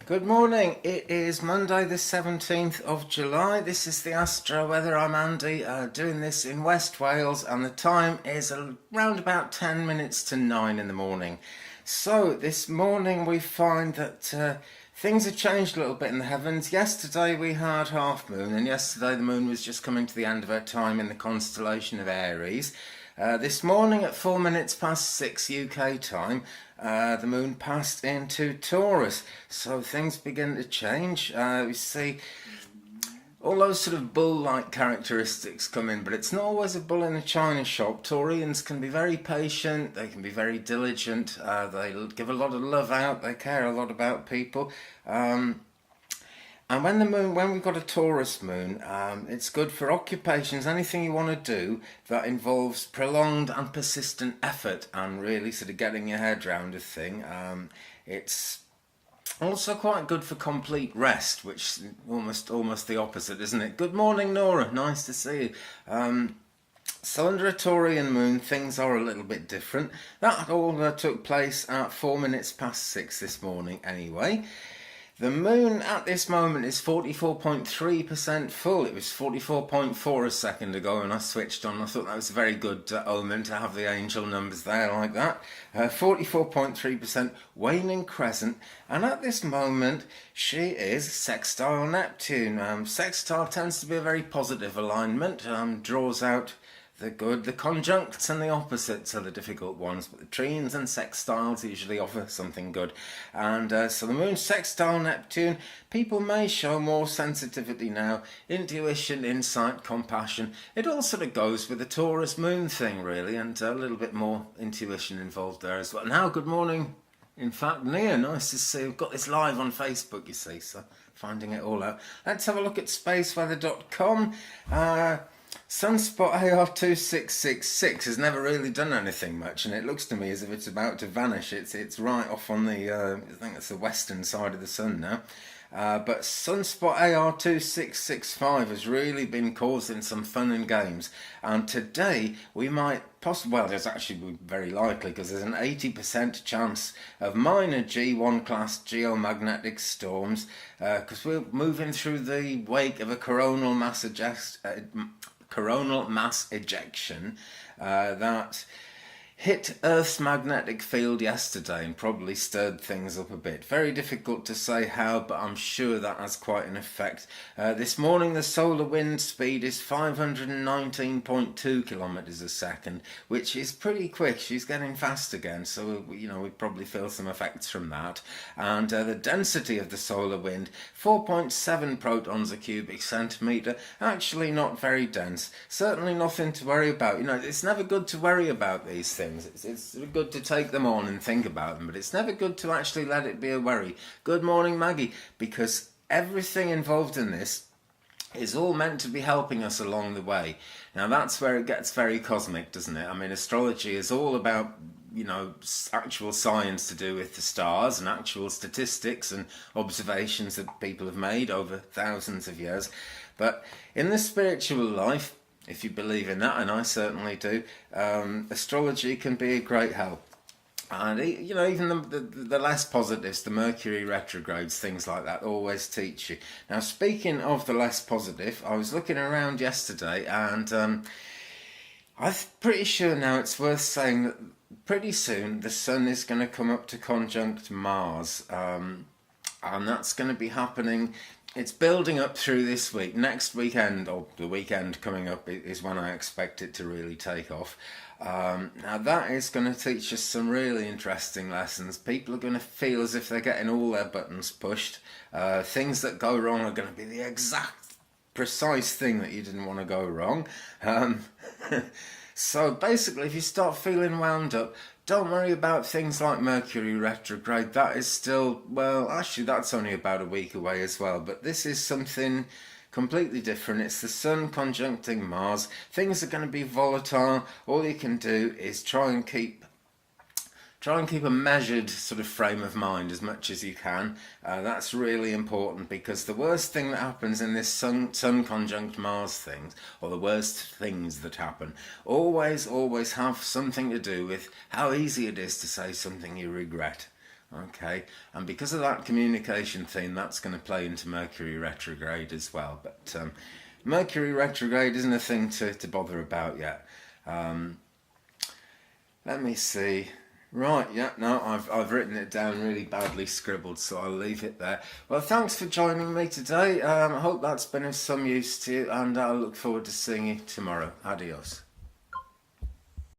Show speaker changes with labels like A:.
A: Good morning. It is Monday the 17th of July. This is the Astro weather. I'm Andy, doing this in West Wales, and the time is around about 10 minutes to 9 in the morning. So this morning we find that things have changed a little bit in the heavens. Yesterday we had half moon, and yesterday the moon was just coming to the end of her time in the constellation of Aries. This morning at 4 minutes past 6 UK time, the moon passed into Taurus, so things begin to change. We see all those sort of bull-like characteristics come in, but it's not always a bull in a china shop. Taurians can be very patient, they can be very diligent, they give a lot of love out, they care a lot about people. And when we've got a Taurus moon, it's good for occupations, anything you want to do that involves prolonged and persistent effort and really sort of getting your head around a thing. It's also quite good for complete rest, which is almost the opposite, isn't it? Good morning, Nora. Nice to see you. So under a Taurian moon, things are a little bit different. That all took place at 4 minutes past 6 this morning anyway. The moon at this moment is 44.3% full. It was 44.4 a second ago when I switched on. I thought that was a very good omen to have the angel numbers there like that. 44.3% waning crescent, and at this moment she is sextile Neptune. Sextile tends to be a very positive alignment, draws out the good. The conjuncts and the opposites are the difficult ones, but the trines and sextiles usually offer something good. And so the moon sextile Neptune, people may show more sensitivity now, intuition, insight, compassion. It all sort of goes with the Taurus moon thing really, and a little bit more intuition involved there as well. Now, good morning. In fact, Nia, nice to see you. We've got this live on Facebook, you see, so finding it all out. Let's have a look at spaceweather.com. Sunspot AR2666 has never really done anything much, and it looks to me as if it's about to vanish. It's right off on the, I think it's the western side of the sun now. But Sunspot AR2665 has really been causing some fun and games, and today we might possibly, well, there's actually very likely, because there's an 80% chance of minor G1 class geomagnetic storms, because we're moving through the wake of a coronal mass ejection that hit Earth's magnetic field yesterday and probably stirred things up a bit. Very difficult to say how, but I'm sure that has quite an effect. This morning the solar wind speed is 519.2 kilometers a second, which is pretty quick. She's getting fast again, so we probably feel some effects from that. And the density of the solar wind, 4.7 protons a cubic centimeter. Actually not very dense. Certainly nothing to worry about. It's never good to worry about these things. It's good to take them on and think about them, but it's never good to actually let it be a worry. Good morning, Maggie, because everything involved in this is all meant to be helping us along the way. Now that's where it gets very cosmic, doesn't it? I mean, astrology is all about actual science to do with the stars and actual statistics and observations that people have made over thousands of years. But in the spiritual life, if you believe in that, and I certainly do, astrology can be a great help. And even the less positives, the Mercury retrogrades, things like that, always teach you. Now, speaking of the less positive, I was looking around yesterday, and I'm pretty sure now it's worth saying that pretty soon the Sun is going to come up to conjunct Mars, and that's going to be happening. It's building up through this week. Next weekend, or the weekend coming up, is when I expect it to really take off. Now that is going to teach us some really interesting lessons. People are going to feel as if they're getting all their buttons pushed. Things that go wrong are going to be the exact, precise thing that you didn't want to go wrong. So basically, if you start feeling wound up, don't worry about things like Mercury retrograde. That is still, well, actually that's only about a week away as well. But this is something completely different. It's the Sun conjuncting Mars. Things are going to be volatile. All you can do is try and keep a measured sort of frame of mind as much as you can. That's really important, because the worst thing that happens in this sun conjunct Mars things, or the worst things that happen, always have something to do with how easy it is to say something you regret. Okay, and because of that communication theme, that's going to play into Mercury retrograde as well. But Mercury retrograde isn't a thing to bother about yet. Let me see. Right, yeah, no, I've written it down really badly scribbled, so I'll leave it there. Well, thanks for joining me today. I hope that's been of some use to you, and I look forward to seeing you tomorrow. Adios.